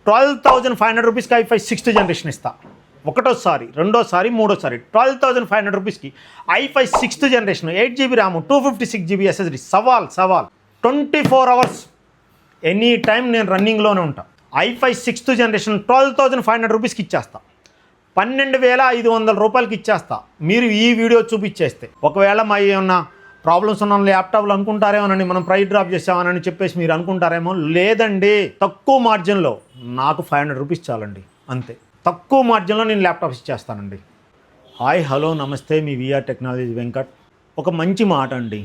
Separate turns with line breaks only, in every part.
12,500 రూపీస్కి i5 6th generation ఇస్తా. ఒకటోసారి, రెండోసారి, మూడోసారి 12,500 రూపీస్కి i5 6th generation 8GB RAM 256GB SSD. సవాల్ 24 అవర్స్ ఎనీ టైం నేను రన్నింగ్లోనే ఉంటా. i5 6th జనరేషన్ 12,500 రూపీస్కి ఇచ్చేస్తా. 12,500 రూపాయలకి ఇచ్చేస్తా మీరు ఈ వీడియో చూపించేస్తే. ఒకవేళ మా ఏమన్నా ప్రాబ్లమ్స్ ఉన్న ల్యాప్టాప్లు అనుకుంటారేమోనండి, మనం ప్రైస్ డ్రాప్ చేసామని చెప్పేసి మీరు అనుకుంటారేమో. లేదండి, తక్కువ మార్జిన్లో నాకు 500 రూపీస్ చాలండి, అంతే. తక్కువ మార్జిన్లో నేను ల్యాప్టాప్స్ ఇచ్చేస్తానండి. హాయ్, హలో, నమస్తే, మీ విఆర్ టెక్నాలజీ వెంకట్. ఒక మంచి మాట అండి,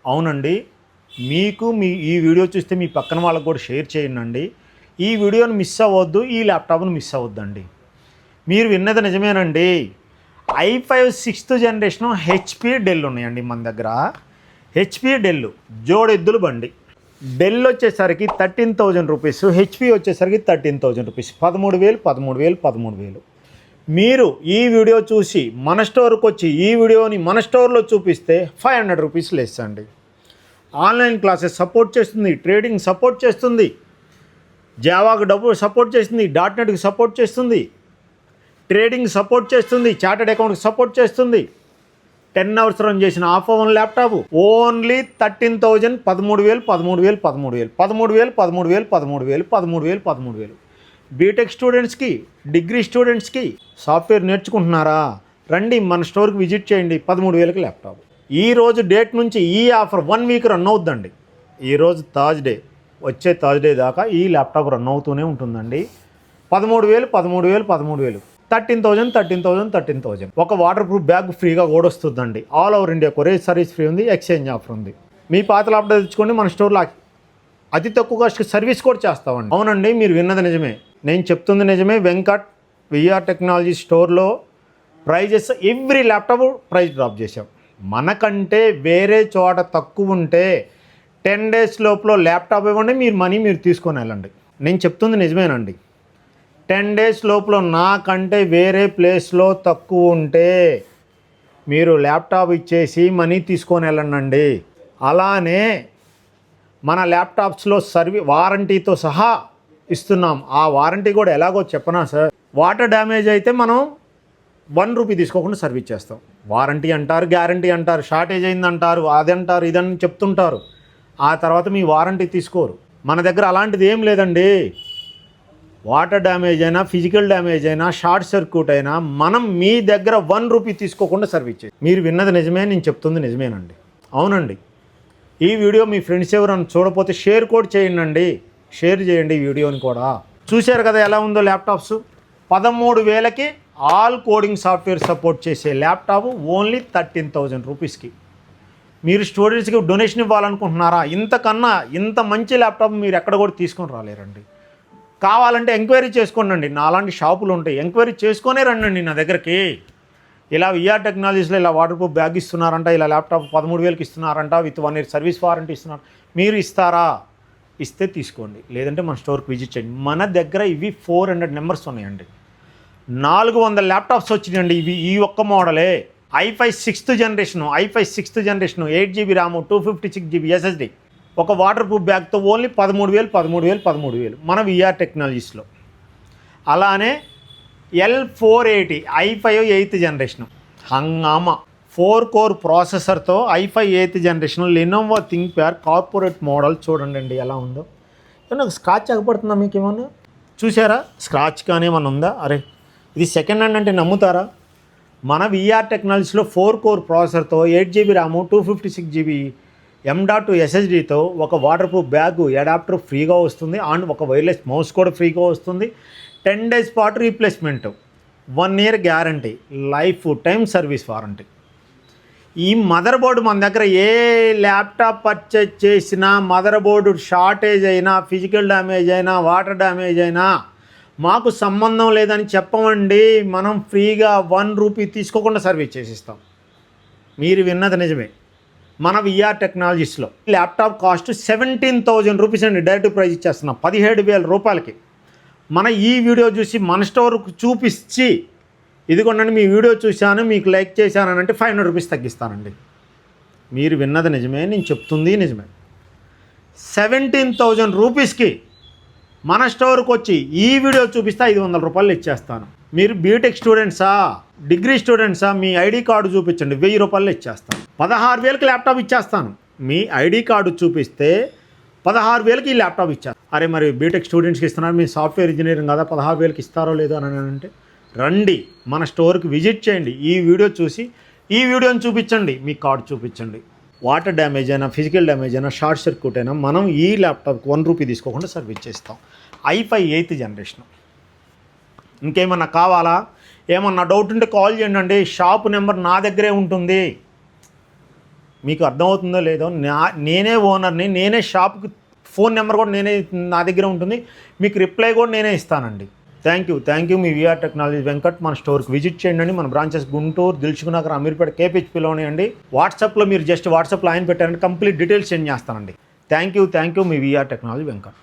అవునండి, మీకు ఈ వీడియో చూస్తే మీ పక్కన వాళ్ళకు కూడా షేర్ చేయండి. ఈ వీడియోని మిస్ అవ్వద్దు, ఈ ల్యాప్టాప్ను మిస్ అవ్వద్దండి. మీరు విన్నది నిజమేనండి. i5 6th generation HP del ఉన్నాయండి మన దగ్గర. హెచ్పి డెల్ జోడెద్దులు బండి. డెల్ వచ్చేసరికి 13,000 రూపీస్, హెచ్పి వచ్చేసరికి 13,000 రూపీస్. 13,000. మీరు ఈ వీడియో చూసి మన స్టోర్కి వచ్చి ఈ వీడియోని మన స్టోర్లో చూపిస్తే 500 రూపీస్ లెస్ అండి. ఆన్లైన్ క్లాసెస్ సపోర్ట్ చేస్తుంది, ట్రేడింగ్ సపోర్ట్ చేస్తుంది, జావాకు డబ్బు సపోర్ట్ చేస్తుంది, .NETకి సపోర్ట్ చేస్తుంది, ట్రేడింగ్ సపోర్ట్ చేస్తుంది, చార్టెడ్ అకౌంట్కి సపోర్ట్ చేస్తుంది. 10 అవర్స్ రన్ చేసిన ఆఫ్ ఓవన్ ల్యాప్టాప్ ఓన్లీ 13,000. 13,000. బీటెక్ స్టూడెంట్స్కి, డిగ్రీ స్టూడెంట్స్కి, సాఫ్ట్వేర్ నేర్చుకుంటున్నారా, రండి మన స్టోర్కి విజిట్ చేయండి. 13,000కి ల్యాప్టాప్. ఈరోజు డేట్ నుంచి ఈ ఆఫర్ 1 వీక్ రన్ అవుద్దండి. ఈరోజు థర్స్డే, వచ్చే థర్స్డే దాకా ఈ ల్యాప్టాప్ రన్ అవుతూనే ఉంటుందండి. 13,000. 13,000. ఒక వాటర్ ప్రూఫ్ బ్యాగ్ ఫ్రీగా కూడా వస్తుందండి. All over India courier service free ఉంది, ఎక్స్చేంజ్ ఆఫర్ ఉంది. మీ పాత ల్యాప్టాప్ తెచ్చుకోండి, మన స్టోర్లో అతి తక్కువ కాస్ట్కి సర్వీస్ కూడా చేస్తామండి. అవునండి, మీరు విన్నది నిజమే, నేను చెప్తుంది నిజమే. వెంకట్ విఆర్ టెక్నాలజీ స్టోర్లో prices every laptop price drop చేసాం. మనకంటే వేరే చోట తక్కువ ఉంటే 10 days లోపల ల్యాప్టాప్ ఇవ్వండి, మీరు తీసుకొని వెళ్ళండి. నేను చెప్తుంది నిజమేనండి. 10 days లోపల నాకంటే వేరే ప్లేస్లో తక్కువ ఉంటే మీరు ల్యాప్టాప్ ఇచ్చేసి మనీ తీసుకొని వెళ్ళండి. అలానే మన ల్యాప్టాప్స్లో వారంటీతో సహా ఇస్తున్నాం. ఆ వారంటీ కూడా ఎలాగో చెప్పనా సార్. వాటర్ డ్యామేజ్ అయితే మనం 1 రూపీ తీసుకోకుండా సర్వీస్ చేస్తాం. వారంటీ అంటారు, గ్యారంటీ అంటారు, షార్టేజ్ అయిందంటారు, అదంటారు, ఇదని చెప్తుంటారు. ఆ తర్వాత మీ వారంటీ తీసుకోరు. మన దగ్గర అలాంటిది ఏం లేదండి. వాటర్ డ్యామేజ్ అయినా, ఫిజికల్ డ్యామేజ్ అయినా, షార్ట్ సర్క్యూట్ అయినా మనం మీ దగ్గర 1 రూపీ తీసుకోకుండా సర్వీస్ చేస్తాం. మీరు విన్నది నిజమే, నేను చెప్తుంది నిజమేనండి. అవునండి, ఈ వీడియో మీ ఫ్రెండ్స్ ఎవరైనా చూడకపోతే షేర్ కూడా చేయండి. షేర్ చేయండి ఈ వీడియోని కూడా. చూశారు కదా ఎలా ఉందో ల్యాప్టాప్స్. 13,000కి ఆల్ కోడింగ్ సాఫ్ట్వేర్ సపోర్ట్ చేసే ల్యాప్టాప్ ఓన్లీ 13,000 రూపీస్కి. మీరు స్టూడెంట్స్కి డొనేషన్ ఇవ్వాలనుకుంటున్నారా? ఇంతకన్నా ఇంత మంచి ల్యాప్టాప్ మీరు ఎక్కడ కూడా తీసుకొని రాలేరండి. కావాలంటే ఎంక్వైరీ చేసుకోండి. నాలాంటి షాపులు ఉంటాయి, ఎంక్వైరీ చేసుకొనే రండి నా దగ్గరికి. ఇలా విఆర్ టెక్నాలజీస్లో ఇలా వాటర్ ప్రూఫ్ బ్యాగ్ ఇస్తున్నారంట, ఇలా ల్యాప్టాప్ 13,000కి ఇస్తున్నారంట, విత్ 1 year సర్వీస్ వారంటీ ఇస్తున్నారు. మీరు ఇస్తారా? ఇస్తే తీసుకోండి, లేదంటే మన స్టోర్కి విజిట్ చేయండి. మన దగ్గర ఇవి 400 నెంబర్స్ ఉన్నాయండి. 400 ల్యాప్టాప్స్ వచ్చినాయండి ఇవి. ఈ ఒక్క మోడలే i5 6th generation 8GB RAM 256GB SSD. ఒక వాటర్ ప్రూఫ్ బ్యాగ్తో ఓన్లీ 13,000. మన విఆర్ టెక్నాలజీస్లో. అలానే L480 i5 8th జనరేషన్ హంగామా 4 core ప్రాసెసర్తో i5 8th generation Lenovo ThinkPad corporate model. చూడండి ఎలా ఉందో. ఏమన్నా స్క్రాచ్ అగపడుతుందా మీకు? ఏమన్నా చూసారా? స్క్రాచ్ కానీ ఏమన్నా ఉందా? అరే ఇది సెకండ్ హ్యాండ్ అంటే నమ్ముతారా? మన విఆర్ టెక్నాలజీస్లో 4 core ప్రాసెసర్తో 8GB ర్యామ్ 256GB M.2 SSDతో ఒక వాటర్ ప్రూఫ్ బ్యాగ్ అడాప్టర్ ఫ్రీగా వస్తుంది. అండ్ ఒక వైర్లెస్ మౌస్ కూడా ఫ్రీగా వస్తుంది. 10 days పాటు replacement, 1 year guarantee, life time service warranty. ఈ మదర్ బోర్డు మన దగ్గర ఏ ల్యాప్టాప్ పర్చేజ్ చేసినా మదర్ బోర్డు షార్టేజ్ అయినా, ఫిజికల్ డ్యామేజ్ అయినా, వాటర్ డ్యామేజ్ అయినా మాకు సంబంధం లేదని చెప్పమండి. మనం ఫ్రీగా 1 రూపీ తీసుకోకుండా సర్వీస్ చేసిస్తాం. మీరు విన్నది నిజమే. మన విఆర్ టెక్నాలజీస్లో ల్యాప్టాప్ కాస్ట్ 17,000 రూపీస్ అండి. డైరెక్ట్ ప్రైస్ ఇచ్చేస్తున్నాం 17,000 రూపాయలకి. మన ఈ వీడియో చూసి మన స్టోర్కు చూపించి ఇదిగోండి మీ వీడియో చూశాను, మీకు లైక్ చేశాను అంటే 500 రూపీస్ తగ్గిస్తానండి. మీరు విన్నది నిజమే, నేను చెప్తుంది నిజమే. 17,000 రూపీస్కి మన స్టోర్కి వచ్చి ఈ వీడియో చూపిస్తే 500 రూపాయలు ఇచ్చేస్తాను. మీరు బీటెక్ స్టూడెంట్సా, డిగ్రీ స్టూడెంట్సా, మీ ఐడి కార్డు చూపించండి, 1000 రూపాయలు ఇచ్చేస్తాను. 16,000కి ల్యాప్టాప్ ఇచ్చేస్తాను. మీ ఐడి కార్డు చూపిస్తే 16,000కి ఈ ల్యాప్టాప్ ఇచ్చారు. అరే మరి బీటెక్ స్టూడెంట్స్కి ఇస్తున్నారు, మీ సాఫ్ట్వేర్ ఇంజనీరింగ్ కదా, 16,000కి ఇస్తారో లేదో అని అంటే రండి, మన స్టోర్కి విజిట్ చేయండి. ఈ వీడియో చూసి ఈ వీడియోని చూపించండి, మీ కార్డు చూపించండి. వాటర్ డ్యామేజ్ అయినా, ఫిజికల్ డ్యామేజ్ అయినా, షార్ట్ సర్క్యూట్ అయినా మనం ఈ ల్యాప్టాప్కి 1 రూపీ తీసుకోకుండా సర్వీస్ చేస్తాం. i5 8th generation. ఇంకేమన్నా కావాలా, ఏమన్నా డౌట్ ఉంటే కాల్ చేయండి. షాప్ నెంబర్ నా దగ్గరే ఉంటుంది. మీకు అర్థమవుతుందో లేదో, నేనే ఓనర్ని, నేనే షాప్కి ఫోన్ నెంబర్ కూడా నేనే, నా దగ్గర ఉంటుంది. మీకు రిప్లై కూడా నేనే ఇస్తానండి. Thank you. మీ విఆర్ టెక్నాలజీ వెంకట్. మన స్టోర్కి విజిట్ చేయండి. మన బ్రాంచెస్ గుంటూరు, దిల్సుఖ్నగర్, అమీర్పేట, కేపీహెచ్పీలోనే అండి. వాట్సాప్లో మీరు జస్ట్ వాట్సాప్లో ఆయన పెట్టారంటే కంప్లీట్ డీటెయిల్స్ సెండ్ చేస్తానండి. Thank you. మీ విఆర్ టెక్నాలజీ వెంకట్.